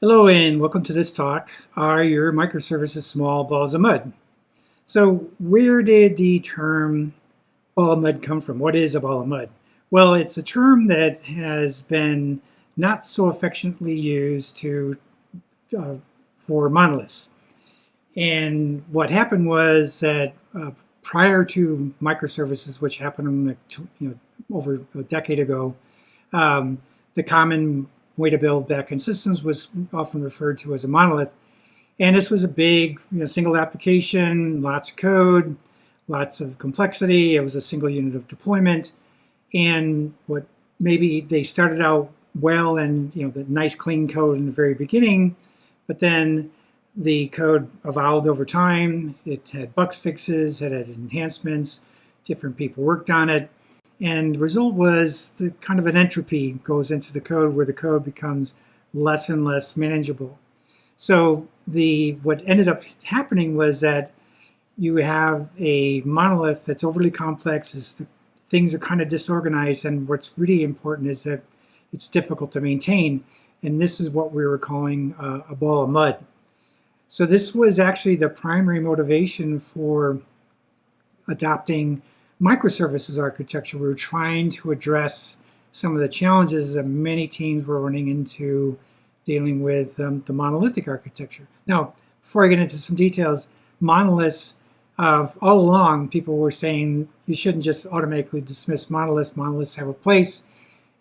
Hello and welcome to this talk. Are your microservices small balls of mud? So where did the term ball of mud come from? What is a ball of mud? Well, it's a term that has been not so affectionately used for monoliths. And what happened was that prior to microservices, which happened over a decade ago, the common way to build backend systems was often referred to as a monolith. And this was a big single application, lots of code, lots of complexity. It was a single unit of deployment. And what maybe they started out well and the nice clean code in the very beginning, but then the code evolved over time. It had bug fixes, it had enhancements, different people worked on it. And the result was the kind of an entropy goes into the code where the code becomes less and less manageable. So what ended up happening was that you have a monolith that's overly complex, things are kind of disorganized, and what's really important is that it's difficult to maintain. And this is what we were calling a ball of mud. So this was actually the primary motivation for adopting microservices architecture. We were trying to address some of the challenges that many teams were running into dealing with the monolithic architecture. Now, before I get into some details, monoliths, all along, people were saying you shouldn't just automatically dismiss monoliths. Monoliths have a place.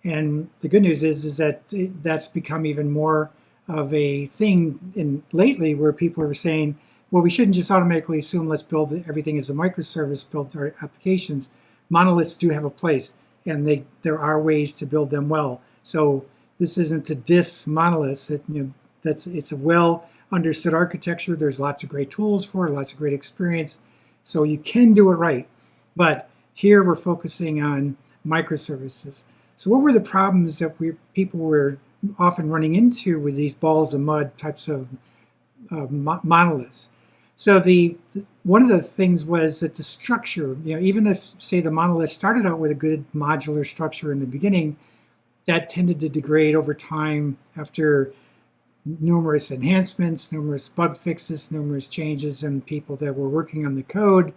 And the good news is that that's become even more of a thing lately where people are saying, well, we shouldn't just automatically assume let's build everything as a microservice, build our applications. Monoliths do have a place, and there are ways to build them well. So this isn't to diss monoliths. It's a well understood architecture. There's lots of great tools for it, lots of great experience. So you can do it right. But here we're focusing on microservices. So what were the problems that people were often running into with these balls of mud types of monoliths? So one of the things was that the structure, even if, say, the monolith started out with a good modular structure in the beginning, that tended to degrade over time after numerous enhancements, numerous bug fixes, numerous changes, and people that were working on the code.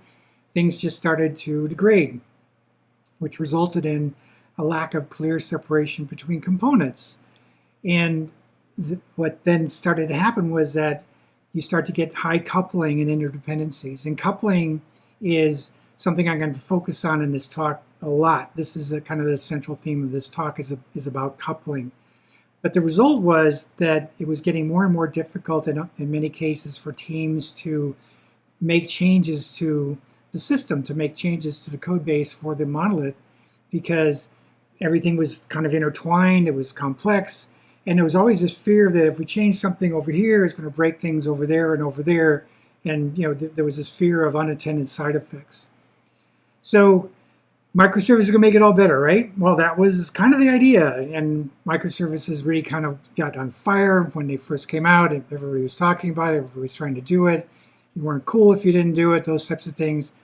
Things just started to degrade, which resulted in a lack of clear separation between components. And what then started to happen was that you start to get high coupling and interdependencies. And coupling is something I'm going to focus on in this talk a lot. This is kind of the central theme of this talk is about coupling. But the result was that it was getting more and more difficult in many cases for teams to make changes to the system, to make changes to the code base for the monolith, because everything was kind of intertwined, it was complex. And there was always this fear that if we change something over here, it's going to break things over there and over there. And there was this fear of unintended side effects. So microservices are going to make it all better, right? Well, that was kind of the idea. And microservices really kind of got on fire when they first came out. Everybody was talking about it. Everybody was trying to do it. You weren't cool if you didn't do it, those types of things.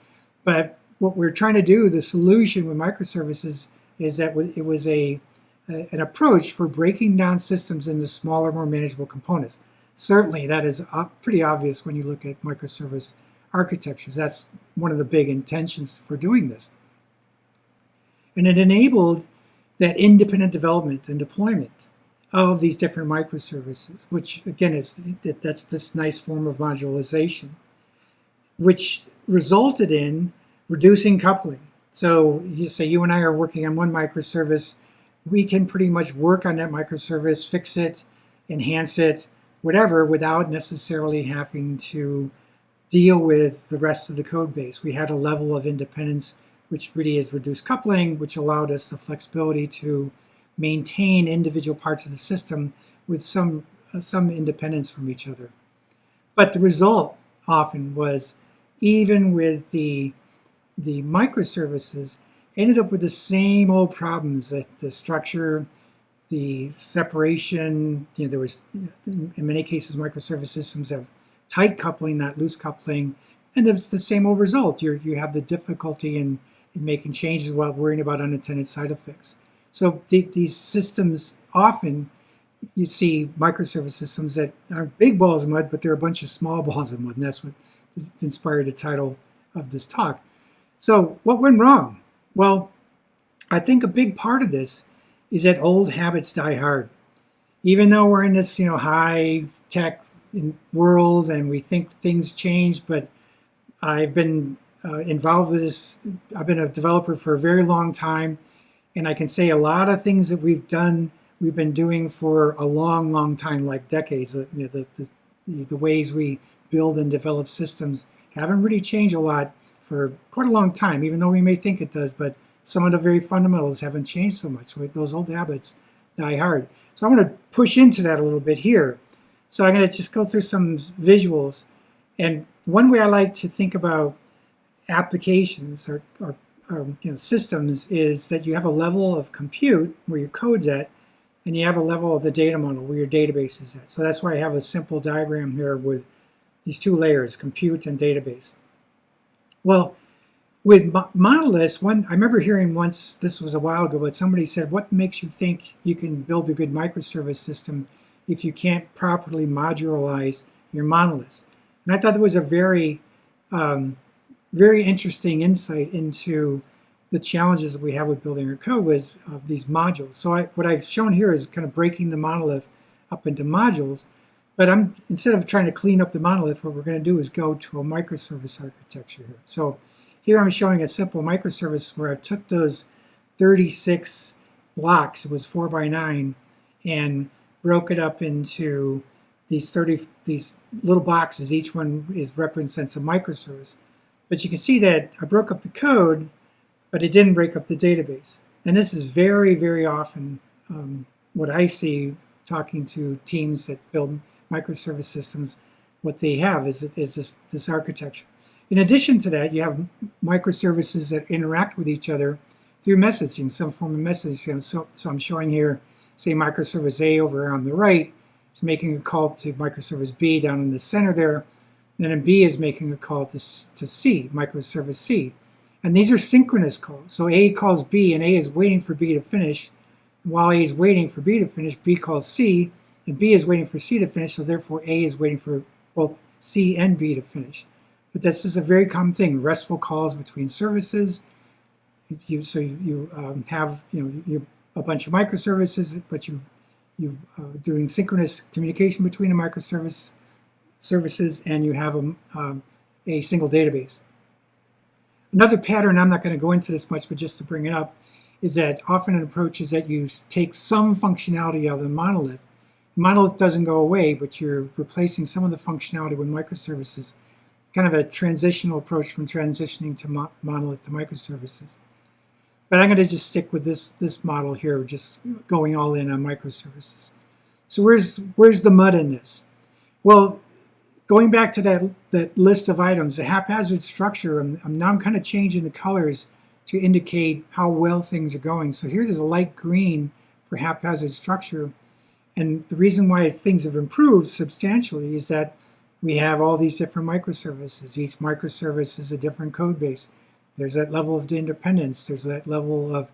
But what we're trying to do, the solution with microservices, is that it was an approach for breaking down systems into smaller, more manageable components. Certainly, that is pretty obvious when you look at microservice architectures. That's one of the big intentions for doing this. And it enabled that independent development and deployment of these different microservices, which again that's this nice form of modularization, which resulted in reducing coupling. So you say you and I are working on one microservice, we can pretty much work on that microservice, fix it, enhance it, whatever, without necessarily having to deal with the rest of the code base. We had a level of independence, which really is reduced coupling, which allowed us the flexibility to maintain individual parts of the system with some independence from each other. But the result often was, even with the microservices, ended up with the same old problems, that the structure, the separation, there was, in many cases, microservice systems have tight coupling, not loose coupling, and it's the same old result. You have the difficulty in making changes while worrying about unintended side effects. So these systems often you see microservice systems that aren't big balls of mud, but they're a bunch of small balls of mud, and that's what inspired the title of this talk. So what went wrong? Well, I think a big part of this is that old habits die hard. Even though we're in this, high tech world and we think things change, but I've been involved with this. I've been a developer for a very long time, and I can say a lot of things that we've been doing for a long, long time, like decades. The ways we build and develop systems haven't really changed a lot for quite a long time, even though we may think it does, but some of the very fundamentals haven't changed so much. So those old habits die hard. So I'm going to push into that a little bit here. So I'm going to just go through some visuals. And one way I like to think about applications or systems is that you have a level of compute where your code's at, and you have a level of the data model where your database is at. So that's why I have a simple diagram here with these two layers, compute and database. Well, with monoliths, I remember hearing once, this was a while ago, but somebody said, what makes you think you can build a good microservice system if you can't properly modularize your monoliths? And I thought that was a very, very interesting insight into the challenges that we have with building our code was these modules. So what I've shown here is kind of breaking the monolith up into modules, but instead of trying to clean up the monolith, what we're going to do is go to a microservice architecture here. So here I'm showing a simple microservice where I took those 36 blocks, it was 4 by 9, and broke it up into these little boxes. Each one represents a microservice. But you can see that I broke up the code, but it didn't break up the database. And this is very, very often what I see talking to teams that build microservice systems. What they have is this architecture. In addition to that, you have microservices that interact with each other through messaging, some form of messaging. So I'm showing here, say, microservice A over on the right is making a call to microservice B down in the center there. Then B is making a call to C, microservice C. And these are synchronous calls. So A calls B, and A is waiting for B to finish. And while A is waiting for B to finish, B calls C, and B is waiting for C to finish, so therefore A is waiting for both C and B to finish. But this is a very common thing, restful calls between services. You have a bunch of microservices, but you doing synchronous communication between the microservices, and you have a single database. Another pattern, I'm not going to go into this much, but just to bring it up, is that often an approach is that you take some functionality out of the monolith. The monolith doesn't go away, but you're replacing some of the functionality with microservices. Kind of a transitional approach from transitioning to monolith to microservices. But I'm going to just stick with this model here, just going all in on microservices. So where's the mud in this? Well, going back to that list of items, the haphazard structure, I'm kind of changing the colors to indicate how well things are going. So here's a light green for haphazard structure. And the reason why things have improved substantially is that we have all these different microservices. Each microservice is a different code base. There's that level of independence. There's that level of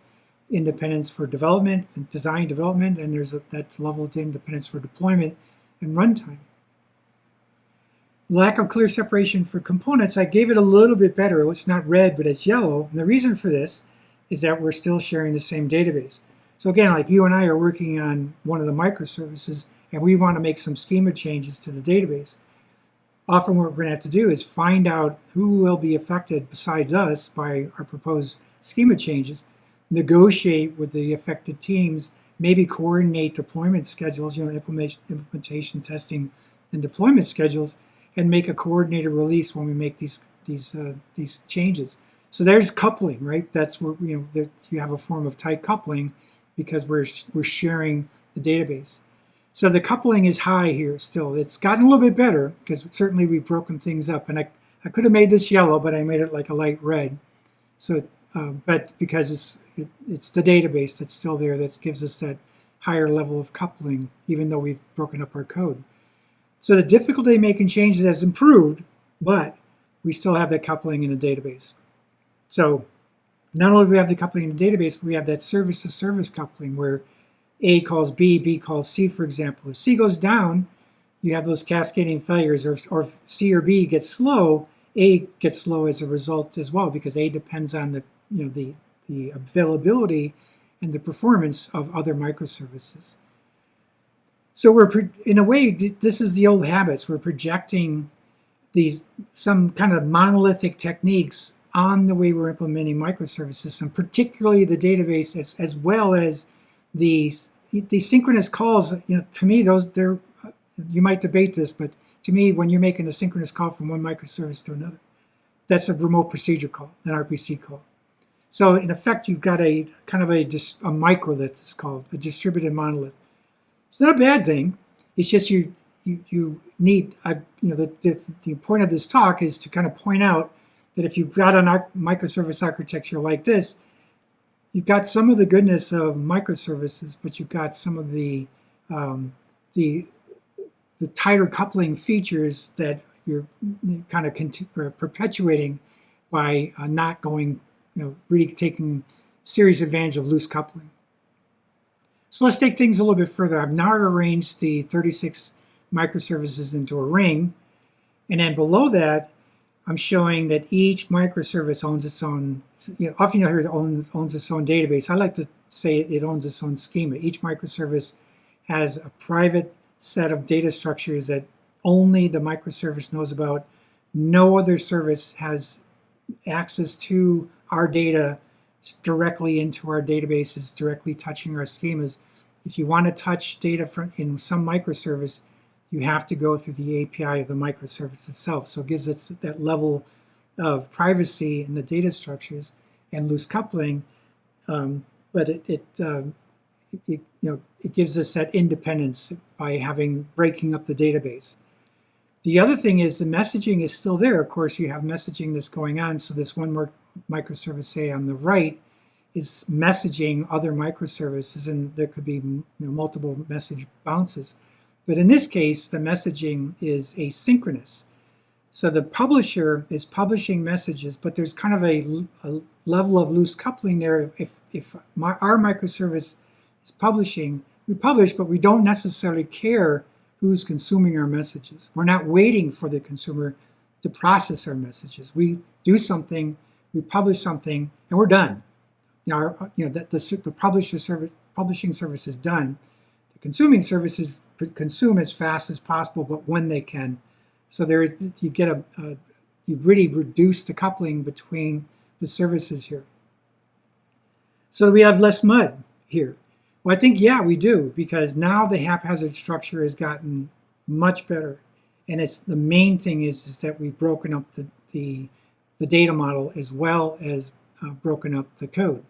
independence for development, design development, and there's that level of independence for deployment and runtime. Lack of clear separation for components, I gave it a little bit better. It's not red, but it's yellow. And the reason for this is that we're still sharing the same database. So again, like you and I are working on one of the microservices, and we want to make some schema changes to the database. Often what we're going to have to do is find out who will be affected besides us by our proposed schema changes, negotiate with the affected teams, maybe coordinate deployment schedules, implementation, testing, and deployment schedules, and make a coordinated release when we make these changes. So there's coupling, right? That's where you have a form of tight coupling because we're sharing the database. So the coupling is high here still. It's gotten a little bit better because certainly we've broken things up. And I could have made this yellow, but I made it like a light red. So, but because it's the database that's still there that gives us that higher level of coupling, even though we've broken up our code. So the difficulty making changes has improved, but we still have that coupling in the database. So not only do we have the coupling in the database, but we have that service-to-service coupling where A calls B, B calls C, for example. If C goes down, you have those cascading failures, or if C or B gets slow, A gets slow as a result as well, because A depends on the availability and the performance of other microservices. So in a way, this is the old habits. We're projecting some kind of monolithic techniques on the way we're implementing microservices, and particularly the database, as well as the synchronous calls. To me, you might debate this, but to me, when you're making a synchronous call from one microservice to another, that's a remote procedure call, an RPC call. So in effect, you've got a kind of a microlith, it's called, a distributed monolith. It's not a bad thing. It's just you need, the point of this talk is to kind of point out that if you've got a microservice architecture like this, you've got some of the goodness of microservices, but you've got some of the tighter coupling features that you're kind of perpetuating by not going, really taking serious advantage of loose coupling. So let's take things a little bit further. I've now arranged the 36 microservices into a ring, and then below that, I'm showing that each microservice owns its own. Often you'll hear it owns its own database. I like to say it owns its own schema. Each microservice has a private set of data structures that only the microservice knows about. No other service has access to our data directly into our databases, directly touching our schemas. If you want to touch data in some microservice, you have to go through the API of the microservice itself. So it gives it that level of privacy in the data structures and loose coupling, but it gives us that independence by breaking up the database. The other thing is the messaging is still there. Of course, you have messaging that's going on. So this one more microservice, say on the right, is messaging other microservices, and there could be multiple message bounces. But in this case, the messaging is asynchronous. So the publisher is publishing messages, but there's kind of a level of loose coupling there. If our microservice is publishing, we publish, but we don't necessarily care who's consuming our messages. We're not waiting for the consumer to process our messages. We do something, we publish something, and we're done. Now, the publishing service is done. The consuming services consume as fast as possible, but when they can. So you really reduce the coupling between the services here. So we have less mud here. Well, I think, yeah, we do, because now the haphazard structure has gotten much better. And the main thing is that we've broken up the data model as well as broken up the code.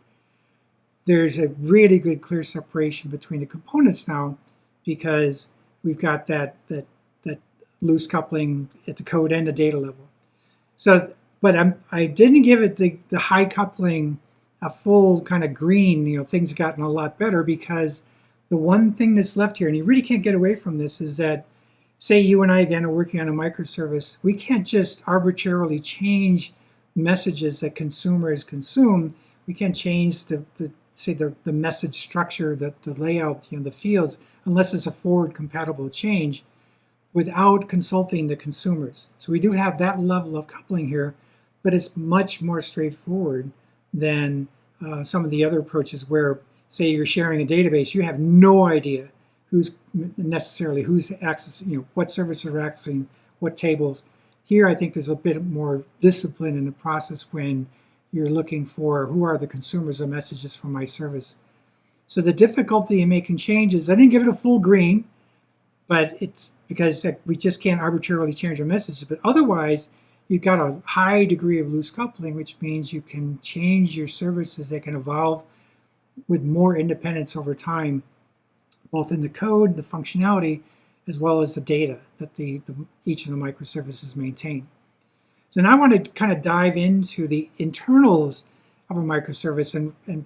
There's a really good clear separation between the components now, because we've got that loose coupling at the code and the data level. So, but I didn't give it the high coupling a full kind of green. Things have gotten a lot better, because the one thing that's left here, and you really can't get away from this, is that, say you and I again are working on a microservice, we can't just arbitrarily change messages that consumers consume. We can't change the message structure, the layout, the fields, unless it's a forward compatible change, without consulting the consumers. So we do have that level of coupling here, but it's much more straightforward than some of the other approaches where, say, you're sharing a database, you have no idea who's accessing, what services are accessing what tables. Here, I think there's a bit more discipline in the process when you're looking for who are the consumers of messages from my service. So the difficulty in making changes, I didn't give it a full green, but it's because we just can't arbitrarily change our messages. But otherwise, you've got a high degree of loose coupling, which means you can change your services. They can evolve with more independence over time, both in the code, the functionality, as well as the data that each of the microservices maintain. So now I want to kind of dive into the internals of a microservice and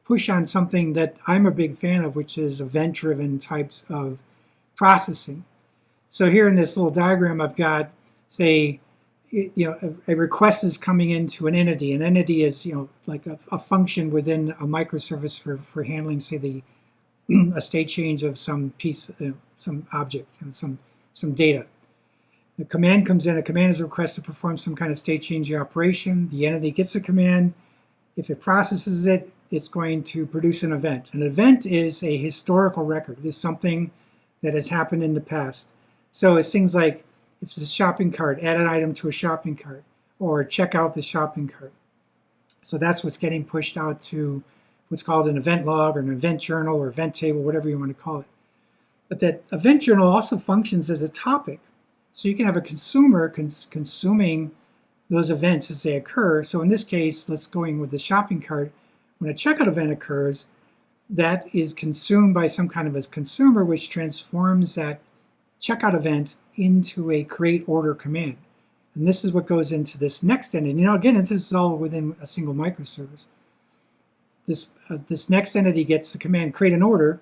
push on something that I'm a big fan of, which is event-driven types of processing. So here in this little diagram, I've got, say, a request is coming into an entity. An entity is, like a function within a microservice for handling, say, the a state change of some piece, some object, some data. The command comes in. A command is a request to perform some kind of state changing operation. The entity gets the command. If it processes it, it's going to produce an event. An event is a historical record. It is something that has happened in the past. So it's things like, if it's a shopping cart, add an item to a shopping cart, or check out the shopping cart. So that's what's getting pushed out to what's called an event log or an event journal or event table, whatever you want to call it. But that event journal also functions as a topic. So you can have a consumer consuming those events as they occur. So in this case, let's go in with the shopping cart. When a checkout event occurs, that is consumed by some kind of a consumer, which transforms that checkout event into a create order command. And this is what goes into this next entity. Now, again, this is all within a single microservice. This next entity gets the command create an order,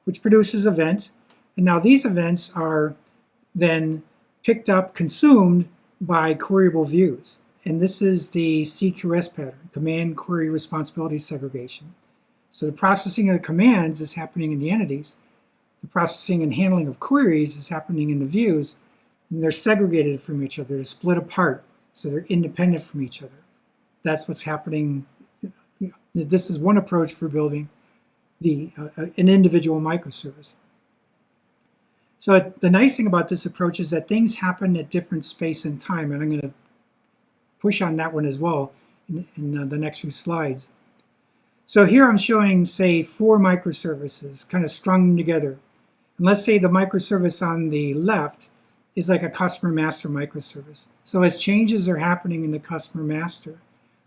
which produces an event. And now these events are then picked up, consumed by queryable views. And this is the CQS pattern, command query responsibility segregation. So the processing of the commands is happening in the entities. The processing and handling of queries is happening in the views. And they're segregated from each other. They're split apart. So they're independent from each other. That's what's happening. This is one approach for building an individual microservice. So the nice thing about this approach is that things happen at different space and time, and I'm going to push on that one as well in the next few slides. So here I'm showing, say, 4 microservices kind of strung together. And let's say the microservice on the left is like a customer master microservice. So as changes are happening in the customer master,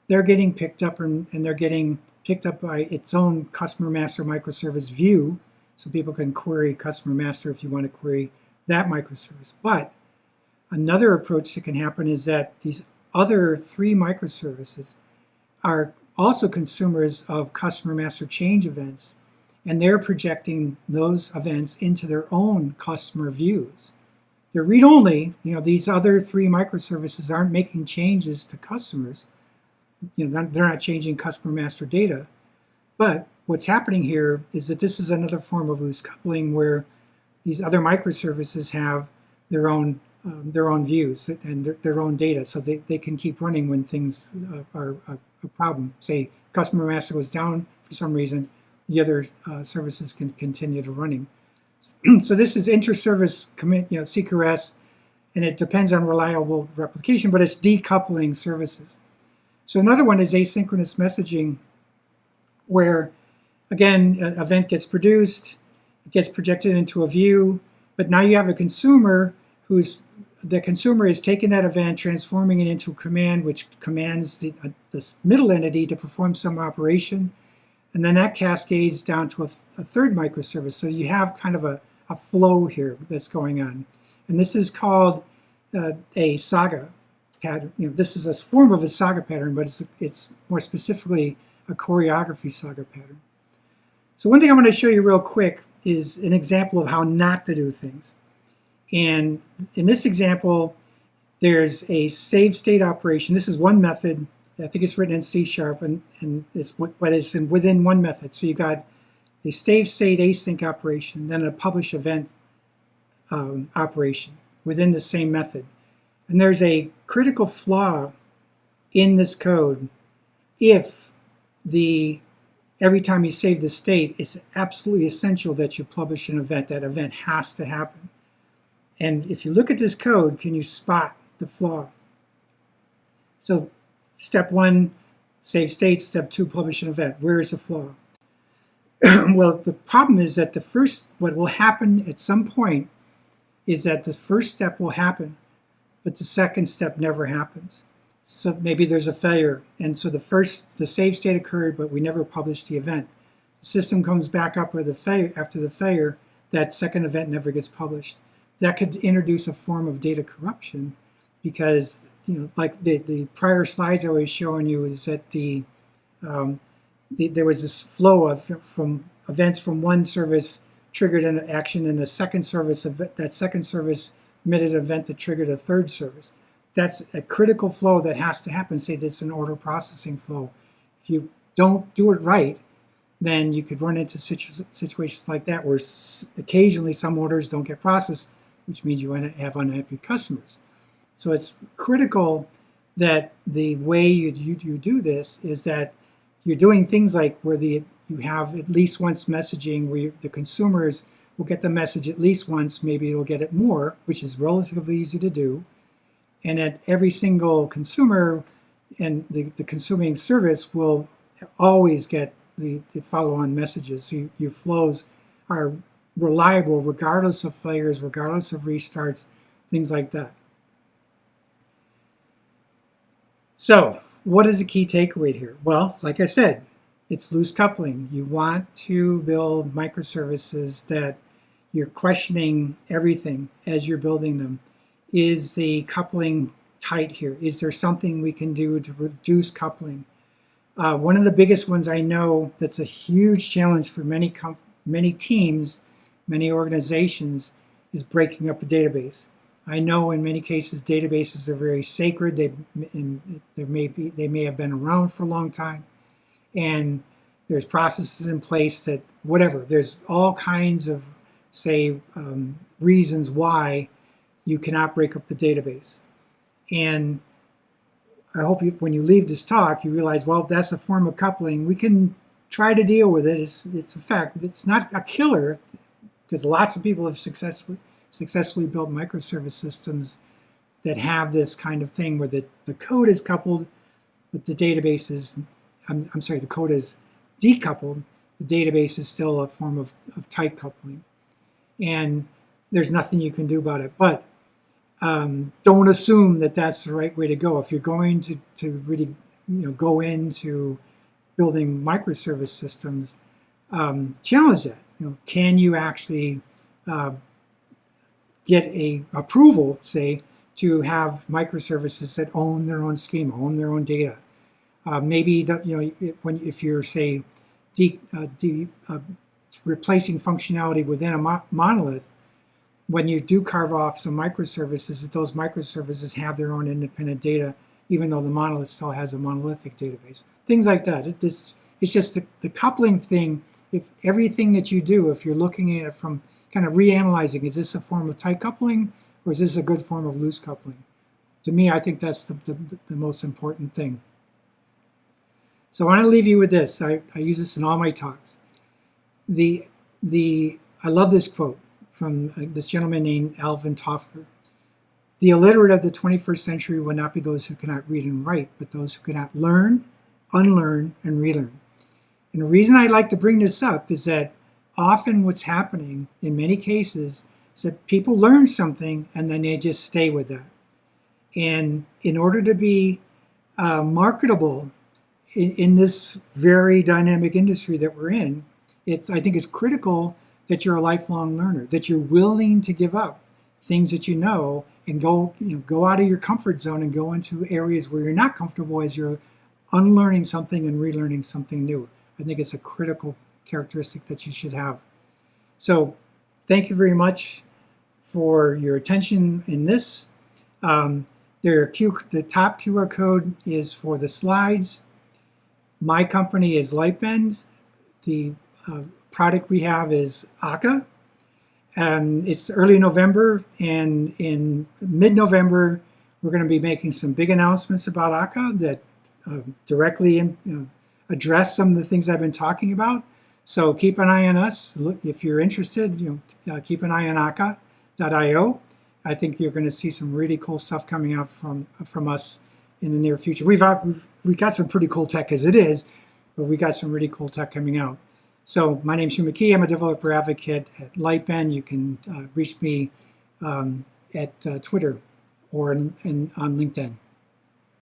they're getting picked up, and they're getting picked up by its own customer master microservice view. So people can query customer master if you want to query that microservice. But another approach that can happen is that these other 3 microservices are also consumers of customer master change events, and they're projecting those events into their own customer views. They're read-only. These other 3 microservices aren't making changes to customers. They're not changing customer master data. But what's happening here is that this is another form of loose coupling where these other microservices have their own views and their own data, so they can keep running when things are a problem. Say customer master goes down for some reason, the other services can continue to running. So this is inter-service commit, CQS, and it depends on reliable replication, but it's decoupling services. So another one is asynchronous messaging, where, again, an event gets produced, it gets projected into a view, but now you have a consumer the consumer is taking that event, transforming it into a command, which commands this middle entity to perform some operation, and then that cascades down to a third microservice. So you have kind of a flow here that's going on. And this is called a saga pattern. This is a form of a saga pattern, but it's more specifically a choreography saga pattern. So one thing I want to show you real quick is an example of how not to do things. And in this example, there's a save state operation. This is one method. I think it's written in C#, but it's within one method. So you got a save state async operation, then a publish event operation within the same method. And there's a critical flaw in this code if every time you save the state, it's absolutely essential that you publish an event. That event has to happen. And if you look at this code, can you spot the flaw? So step 1, save state. Step 2, publish an event. Where is the flaw? Well, the problem is that what will happen at some point is that the first step will happen, but the second step never happens. So maybe there's a failure. And so the save state occurred, but we never published the event. The system comes back up with after the failure, that second event never gets published. That could introduce a form of data corruption because, like the prior slides I was showing you, is that there was this flow from events from one service triggered an action in a second service. That second service emitted an event that triggered a third service. That's a critical flow that has to happen. Say that's an order processing flow. If you don't do it right, then you could run into situations like that where occasionally some orders don't get processed, which means you have unhappy customers. So it's critical that the way you do this is that you're doing things like where you have at least once messaging where the consumers will get the message at least once, maybe it'll get it more, which is relatively easy to do. And that every single consumer and the consuming service will always get the follow-on messages. So your flows are reliable regardless of failures, regardless of restarts, things like that. So what is the key takeaway here? Well, like I said, it's loose coupling. You want to build microservices that you're questioning everything as you're building them. Is the coupling tight here? Is there something we can do to reduce coupling? One of the biggest ones I know that's a huge challenge for many teams, many organizations, is breaking up a database. I know in many cases databases are very sacred. They may have been around for a long time, and there's processes in place that whatever. There's all kinds of reasons why you cannot break up the database. And I hope when you leave this talk, you realize, well, that's a form of coupling. We can try to deal with it. It's a fact. It's not a killer, because lots of people have successfully built microservice systems that have this kind of thing where the code is coupled, but the database is, the code is decoupled. The database is still a form of tight coupling. And there's nothing you can do about it. But don't assume that that's the right way to go. If you're going to really go into building microservice systems, challenge that. Can you actually get a approval, say, to have microservices that own their own schema, own their own data? Maybe that if you're say replacing functionality within a monolith, when you do carve off some microservices, that those microservices have their own independent data, even though the monolith still has a monolithic database. Things like that. It's just the coupling thing. If everything that you do, if you're looking at it from kind of reanalyzing, is this a form of tight coupling or is this a good form of loose coupling? To me, I think that's the most important thing. So I want to leave you with this. I use this in all my talks. I love this quote from this gentleman named Alvin Toffler. The illiterate of the 21st century will not be those who cannot read and write, but those who cannot learn, unlearn, and relearn. And the reason I like to bring this up is that often what's happening in many cases is that people learn something and then they just stay with that. And in order to be marketable in this very dynamic industry that we're in, I think it's critical that you're a lifelong learner, that you're willing to give up things that you know and go out of your comfort zone and go into areas where you're not comfortable as you're unlearning something and relearning something new. I think it's a critical characteristic that you should have. So thank you very much for your attention in this. The top QR code is for the slides. My company is Lightbend. The product we have is Akka. It's early November, and in mid-November, we're going to be making some big announcements about Akka that directly address some of the things I've been talking about. So keep an eye on us. Look, if you're interested, keep an eye on akka.io. I think you're going to see some really cool stuff coming out from us in the near future. We've got some pretty cool tech as it is, but we got some really cool tech coming out. So my name's Hugh McKee. I'm a developer advocate at Lightbend. You can reach me at Twitter or on LinkedIn.